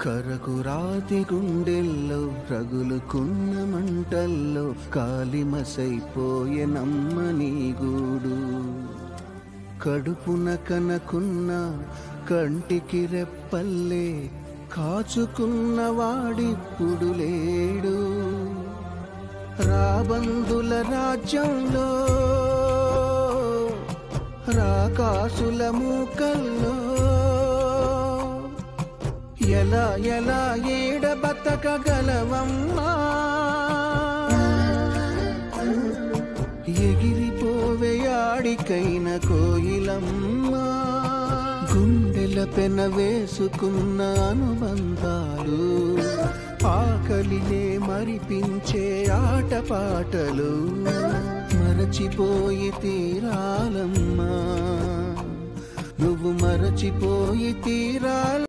కరకురాతి గుండెల్లో రగులుకున్న మంటల్లో కాలిమసైపోయే నమ్మని గూడు. కడుపున కనకున్న కంటికి రెప్పల్లే కాచుకున్న వాడిప్పుడు లేడు. రాబందుల రాజ్యంలో రాకాసుల మూకల్లో ఎలా ఎలా ఏడ బతకగలవమ్మా. ఎగిరిపోవే ఆడికైన కోయిలమ్మా. గుండెల పెన వేసుకున్న అనుబంధాలు ఆకలినే మరిపించే ఆటపాటలు మరచిపోయి తీరాలమ్మా. నువ్వు మరచిపోయి తీరాల